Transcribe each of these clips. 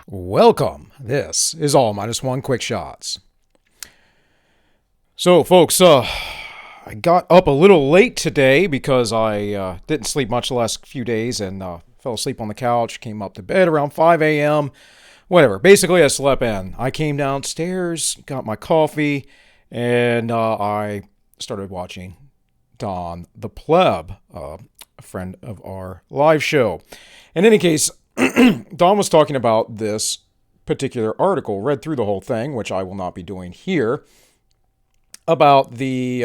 Welcome. This is All Minus One Quick Shots. So, folks, I got up a little late today because I didn't sleep much the last few days and fell asleep on the couch, came up to bed around 5 a.m., whatever. Basically, I slept in. I came downstairs, got my coffee, and I started watching Don the Pleb, a friend of our live show. In any case, Don was talking about this particular article, read through the whole thing, which I will not be doing here, about the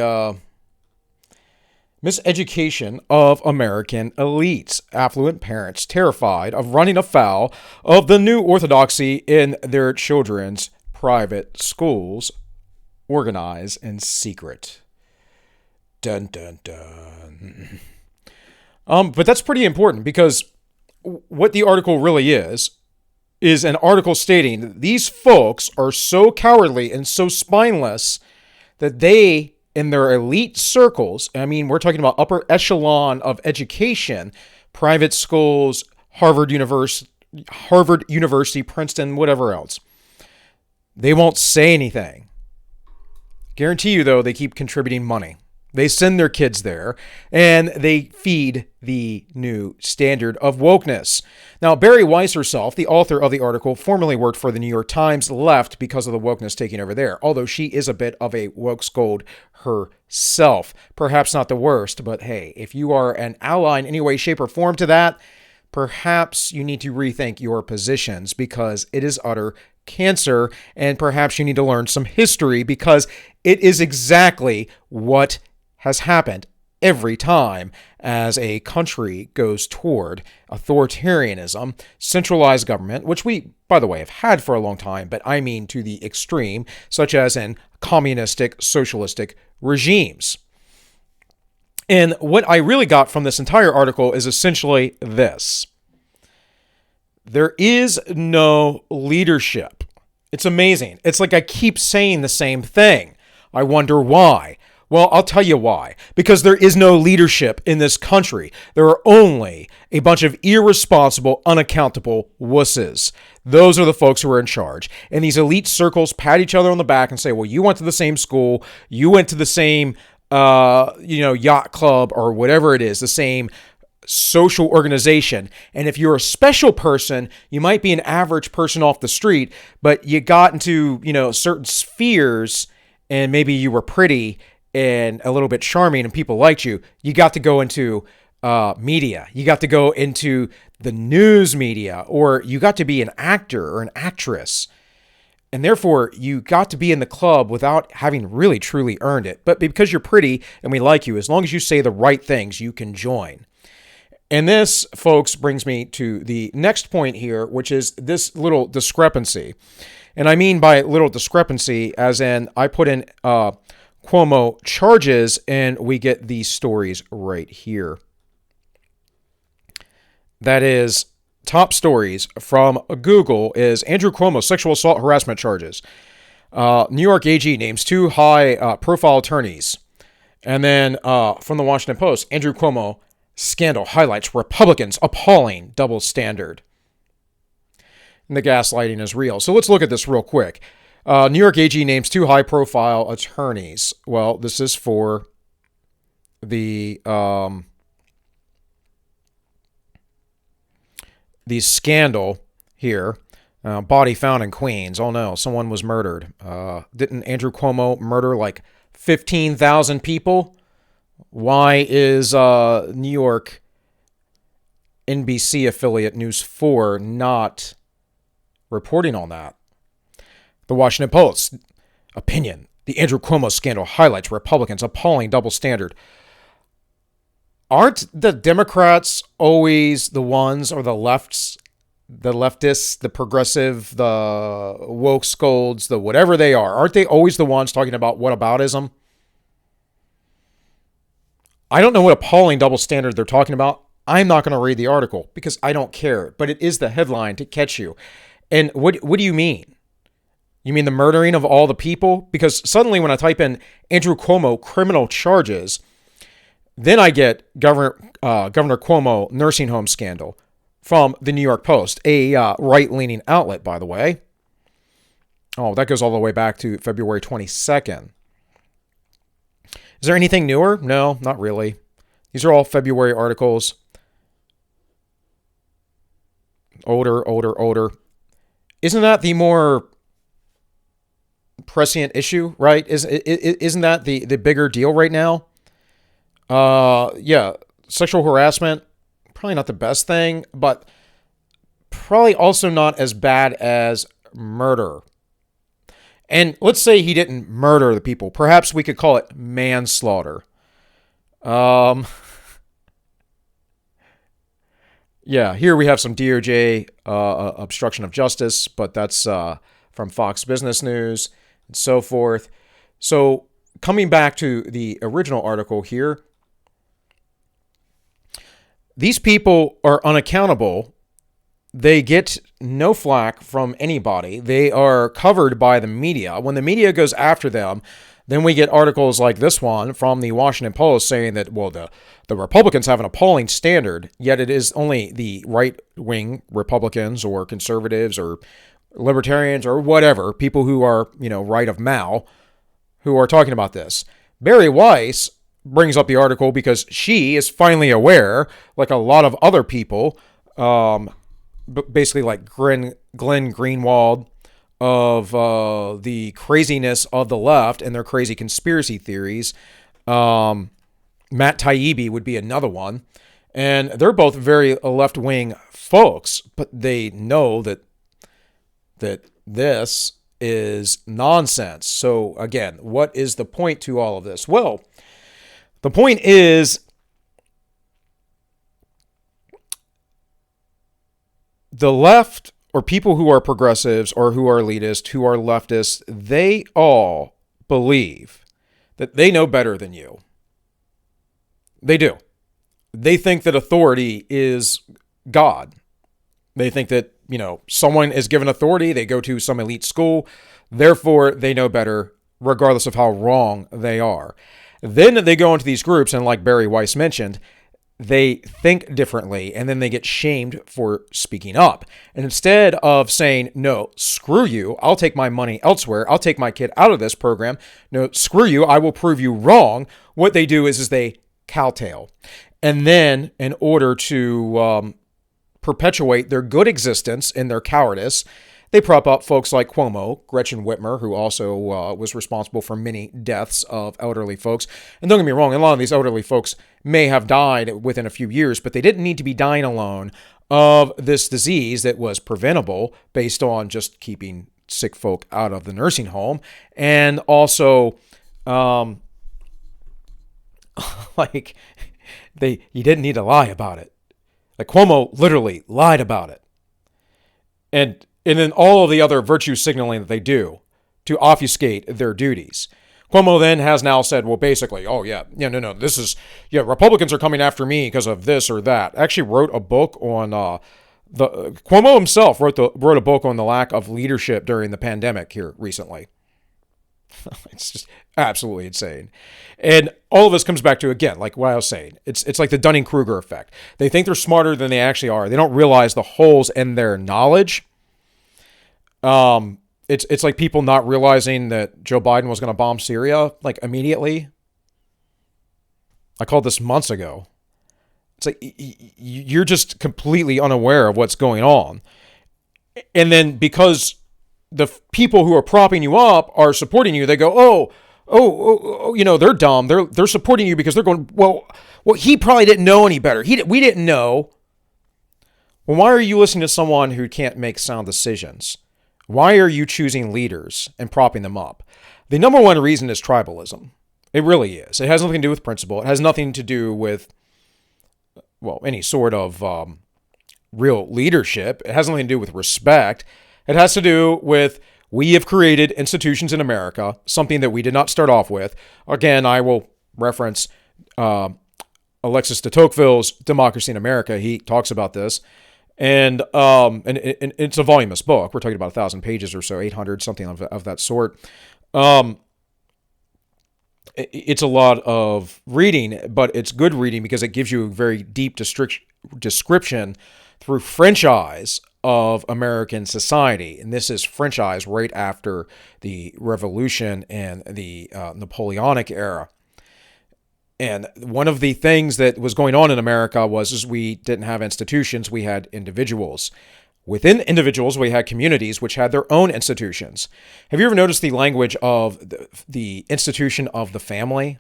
miseducation of American elites, affluent parents terrified of running afoul of the new orthodoxy in their children's private schools, organized in secret. Dun, dun, dun. But that's pretty important because what the article really is an article stating that these folks are so cowardly and so spineless that they, in their elite circles, I mean, we're talking about upper echelon of education, private schools, Harvard University, Princeton, whatever else, they won't say anything. Guarantee you, though, they keep contributing money. They send their kids there, and they feed the new standard of wokeness. Now, Bari Weiss herself, the author of the article, formerly worked for the New York Times, left because of the wokeness taking over there, although she is a bit of a woke scold herself. Perhaps not the worst, but hey, if you are an ally in any way, shape, or form to that, perhaps you need to rethink your positions because it is utter cancer, and perhaps you need to learn some history because it is exactly what has happened every time as a country goes toward authoritarianism, centralized government, which we, by the way, have had for a long time, but I mean to the extreme, such as in communistic, socialistic regimes. And what I really got from this entire article is essentially this. There is no leadership. It's amazing. It's like I keep saying the same thing. I wonder why. Well, I'll tell you why. Because there is no leadership in this country. There are only a bunch of irresponsible, unaccountable wusses. Those are the folks who are in charge. And these elite circles pat each other on the back and say, well, you went to the same school, you went to the same, yacht club or whatever it is, the same social organization. And if you're a special person, you might be an average person off the street, but you got into, certain spheres and maybe you were pretty and a little bit charming and people liked you, you got to go into media. You got to go into the news media, or you got to be an actor or an actress. And therefore, you got to be in the club without having really, truly earned it. But because you're pretty and we like you, as long as you say the right things, you can join. And this, folks, brings me to the next point here, which is this little discrepancy. And I mean by little discrepancy, as in I put in Cuomo charges, and we get these stories right here. That is, top stories from Google is Andrew Cuomo sexual assault harassment charges. New York AG names two high-profile attorneys. And then from the Washington Post, Andrew Cuomo scandal highlights Republicans' appalling double standard. And the gaslighting is real. So let's look at this real quick. New York AG names two high-profile attorneys. Well, this is for the scandal here. Body found in Queens. Oh no, someone was murdered. Didn't Andrew Cuomo murder like 15,000 people? Why is New York NBC affiliate News 4 not reporting on that? The Washington Post opinion. The Andrew Cuomo scandal highlights Republicans' appalling double standard. Aren't the Democrats always the ones, or the leftists, the progressive, the woke scolds, the whatever they are, aren't they always the ones talking about whataboutism? I don't know what appalling double standard they're talking about. I'm not going to read the article because I don't care, but it is the headline to catch you. And what do you mean? You mean the murdering of all the people? Because suddenly when I type in Andrew Cuomo criminal charges, then I get Governor Cuomo nursing home scandal, from the New York Post, a right-leaning outlet, by the way. Oh, that goes all the way back to February 22nd. Is there anything newer? No, not really. These are all February articles. Older. Isn't that the more prescient issue, right? Isn't that the bigger deal right now? Yeah, sexual harassment, probably not the best thing, but probably also not as bad as murder. And let's say he didn't murder the people. Perhaps we could call it manslaughter. Yeah, here we have some DOJ obstruction of justice, but that's from Fox Business News and so forth. So coming back to the original article here, these people are unaccountable. They get no flack from anybody. They are covered by the media. When the media goes after them, then we get articles like this one from the Washington Post saying that, well, the Republicans have an appalling standard, yet it is only the right-wing Republicans or conservatives or libertarians or whatever, people who are, right of Mao, who are talking about this. Bari Weiss brings up the article because she is finally aware, like a lot of other people, basically like Glenn Greenwald, of the craziness of the left and their crazy conspiracy theories. Matt Taibbi would be another one. And they're both very left-wing folks, but they know that this is nonsense. So again, what is the point to all of this? Well, the point is the left, or people who are progressives or who are elitist, who are leftists, they all believe that they know better than you. They do. They think that authority is God. They think that, someone is given authority, they go to some elite school, therefore they know better, regardless of how wrong they are. Then they go into these groups, and like Bari Weiss mentioned, they think differently, and then they get shamed for speaking up. And instead of saying, no, screw you, I'll take my money elsewhere, I'll take my kid out of this program, no, screw you, I will prove you wrong, what they do is they kowtow. And then, in order to perpetuate their good existence in their cowardice, they prop up folks like Cuomo, Gretchen Whitmer, who also was responsible for many deaths of elderly folks. And don't get me wrong, a lot of these elderly folks may have died within a few years, but they didn't need to be dying alone of this disease that was preventable based on just keeping sick folk out of the nursing home. And also, you didn't need to lie about it. Like Cuomo literally lied about it. And then all of the other virtue signaling that they do to obfuscate their duties. Cuomo then has now said, well, basically, Republicans are coming after me because of this or that. Actually wrote a book on, Cuomo himself wrote a book on the lack of leadership during the pandemic here recently. It's just absolutely insane. And all of this comes back to, again, like what I was saying, it's like the Dunning-Kruger effect. They think they're smarter than they actually are. They don't realize the holes in their knowledge. It's like people not realizing that Joe Biden was going to bomb Syria, like immediately. I called this months ago. It's like you're just completely unaware of what's going on. And then because the people who are propping you up are supporting you, they go, they're dumb. They're supporting you because they're going, well, he probably didn't know any better. We didn't know. Well, why are you listening to someone who can't make sound decisions? Why are you choosing leaders and propping them up? The number one reason is tribalism. It really is. It has nothing to do with principle. It has nothing to do with, any sort of real leadership. It has nothing to do with respect. It has to do with we have created institutions in America, something that we did not start off with. Again, I will reference Alexis de Tocqueville's Democracy in America. He talks about this. And it's a voluminous book. We're talking about 1,000 pages or so, 800, something of that sort. It's a lot of reading, but it's good reading because it gives you a very deep description through French eyes of American society. And this is French eyes right after the Revolution and the Napoleonic era. And one of the things that was going on in America was we didn't have institutions, we had individuals. Within individuals, we had communities which had their own institutions. Have you ever noticed the language of the institution of the family?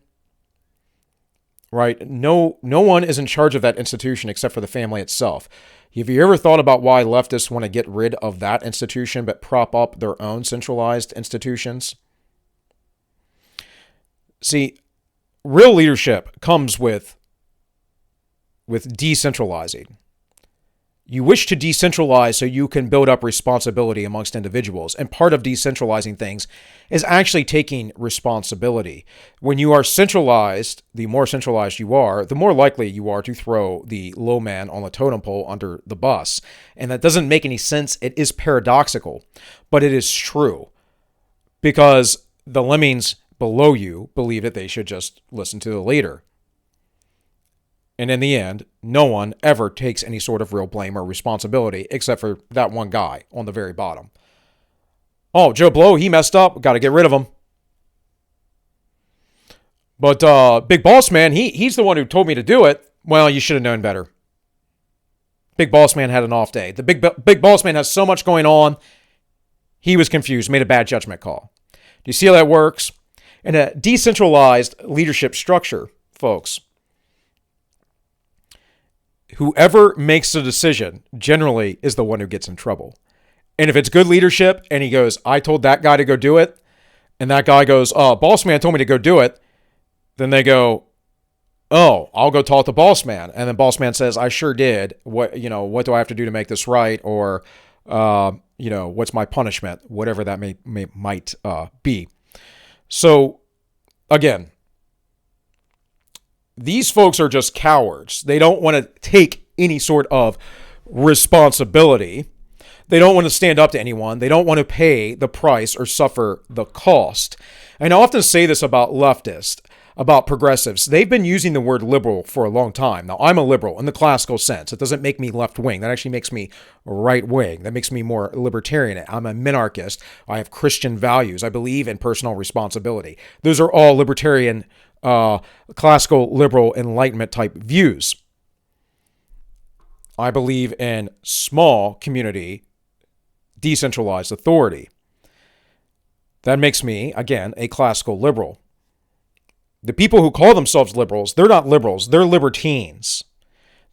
Right? No one is in charge of that institution except for the family itself. Have you ever thought about why leftists want to get rid of that institution but prop up their own centralized institutions? See, real leadership comes with decentralizing. You wish to decentralize so you can build up responsibility amongst individuals. And part of decentralizing things is actually taking responsibility. When you are centralized, the more centralized you are, the more likely you are to throw the low man on the totem pole under the bus. And that doesn't make any sense. It is paradoxical, but it is true. Because the lemmings below you believe that they should just listen to the leader. And in the end, no one ever takes any sort of real blame or responsibility except for that one guy on the very bottom. Oh, Joe Blow, he messed up. Got to get rid of him. But Big Boss Man, he's the one who told me to do it. Well, you should have known better. Big Boss Man had an off day. The Big Boss Man has so much going on. He was confused, made a bad judgment call. Do you see how that works? In a decentralized leadership structure, folks, whoever makes the decision generally is the one who gets in trouble. And if it's good leadership and he goes, I told that guy to go do it, and that guy goes, Boss Man told me to go do it, then they go, oh, I'll go talk to Boss Man. And then Boss Man says, I sure did. What do I have to do to make this right? Or, what's my punishment? Whatever that might be. So, again, these folks are just cowards. They don't want to take any sort of responsibility. They don't want to stand up to anyone. They don't want to pay the price or suffer the cost. And I often say this about leftists, about progressives. They've been using the word liberal for a long time. Now, I'm a liberal in the classical sense. It doesn't make me left-wing. That actually makes me right-wing. That makes me more libertarian. I'm a minarchist. I have Christian values. I believe in personal responsibility. Those are all libertarian, classical, liberal, enlightenment type views. I believe in small community, decentralized authority. That makes me, again, a classical liberal. The people who call themselves liberals, they're not liberals, they're libertines.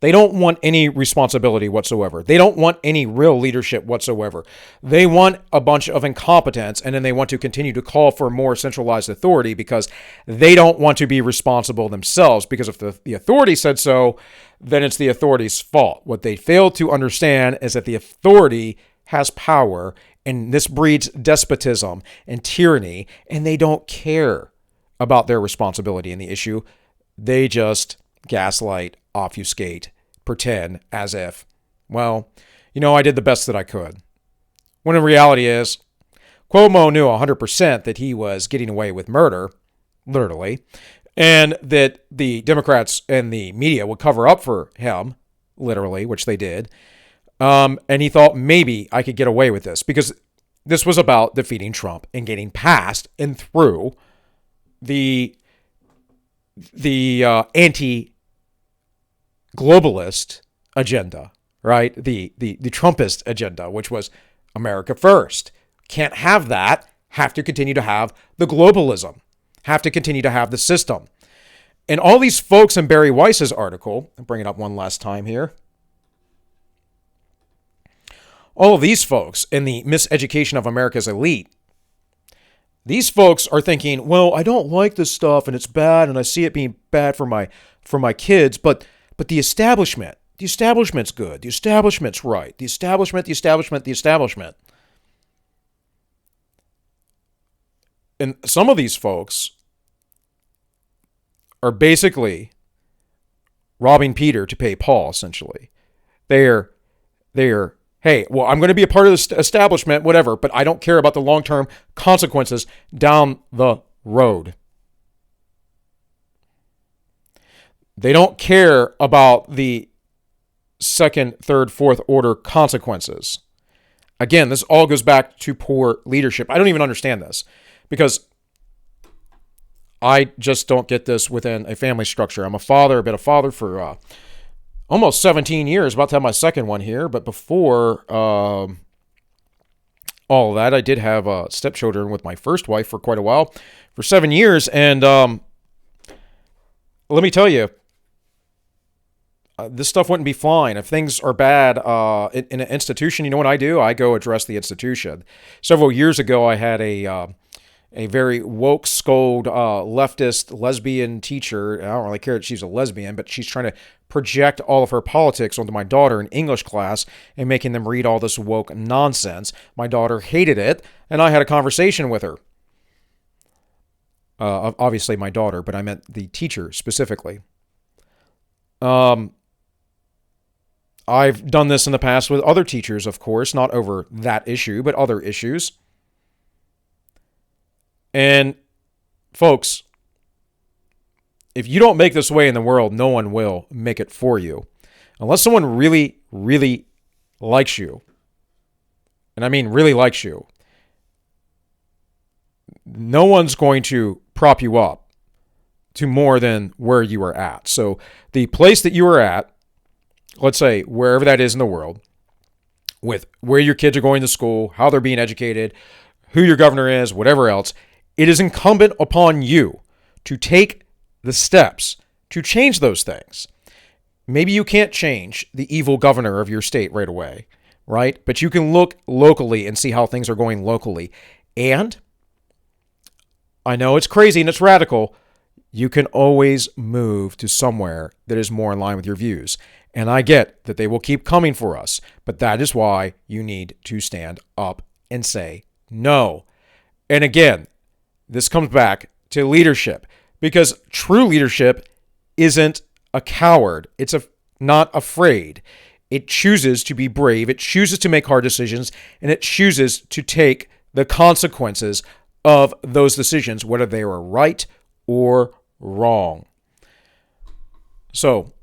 They don't want any responsibility whatsoever. They don't want any real leadership whatsoever. They want a bunch of incompetence, and then they want to continue to call for more centralized authority because they don't want to be responsible themselves, because if the authority said so, then it's the authority's fault. What they fail to understand is that the authority has power, and this breeds despotism and tyranny, and they don't care about their responsibility in the issue. They just gaslight, obfuscate, pretend as if, I did the best that I could. When in reality is, Cuomo knew 100% that he was getting away with murder, literally, and that the Democrats and the media would cover up for him, literally, which they did. And he thought, maybe I could get away with this, because this was about defeating Trump and getting past and through the anti-globalist agenda, right? The Trumpist agenda, which was America first. Can't have that. Have to continue to have the globalism. Have to continue to have the system. And all these folks in Bari Weiss's article, I'll bring it up one last time here. All of these folks in the miseducation of America's elite, these folks are thinking, well, I don't like this stuff and it's bad and I see it being bad for my kids, but the establishment's good. The establishment's right. The establishment. And some of these folks are basically robbing Peter to pay Paul, essentially. They're hey, well, I'm going to be a part of the establishment, whatever, but I don't care about the long-term consequences down the road. They don't care about the second, third, fourth order consequences. Again, this all goes back to poor leadership. I don't even understand this because I just don't get this within a family structure. I'm a father. I've been a father for almost 17 years, about to have my second one here. But before all of that, I did have stepchildren with my first wife for quite a while, for 7 years. And let me tell you, this stuff wouldn't be flying. If things are bad in an institution, you know what I do? I go address the institution. Several years ago, I had a very woke, scold, leftist, lesbian teacher. I don't really care that she's a lesbian, but she's trying to project all of her politics onto my daughter in English class and making them read all this woke nonsense. My daughter hated it, and I had a conversation with her. Obviously my daughter, but I meant the teacher specifically. I've done this in the past with other teachers, of course, not over that issue, but other issues. And folks, if you don't make this way in the world, no one will make it for you. Unless someone really, really likes you. And I mean really likes you. No one's going to prop you up to more than where you are at. So the place that you are at, let's say wherever that is in the world, with where your kids are going to school, how they're being educated, who your governor is, whatever else, it is incumbent upon you to take the steps to change those things. Maybe you can't change the evil governor of your state right away, right? But you can look locally and see how things are going locally. And I know it's crazy and it's radical. You can always move to somewhere that is more in line with your views. And I get that they will keep coming for us, but that is why you need to stand up and say no. And again, this comes back to leadership, because true leadership isn't a coward. It's not afraid. It chooses to be brave. It chooses to make hard decisions, and it chooses to take the consequences of those decisions, whether they were right or wrong. So,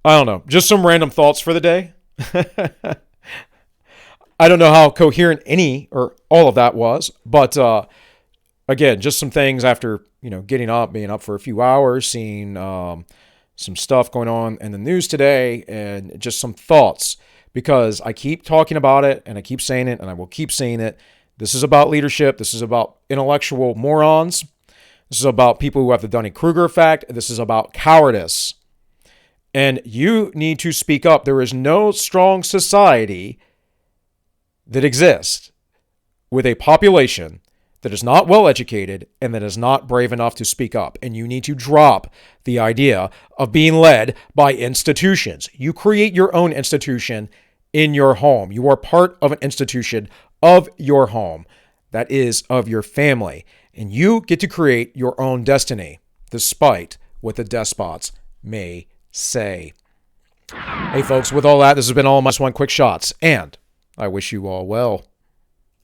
I don't know, just some random thoughts for the day. I don't know how coherent any or all of that was, but again, just some things after, getting up, being up for a few hours, seeing some stuff going on in the news today, and just some thoughts, because I keep talking about it and I keep saying it and I will keep saying it. This is about leadership. This is about intellectual morons. This is about people who have the Dunning-Kruger effect. This is about cowardice. And you need to speak up. There is no strong society that exists with a population that is not well educated and that is not brave enough to speak up. And you need to drop the idea of being led by institutions. You create your own institution in your home. You are part of an institution of your home, that is of your family. And you get to create your own destiny, despite what the despots may say. Hey folks, with all that, this has been all my Just One Quick Shots, and I wish you all well.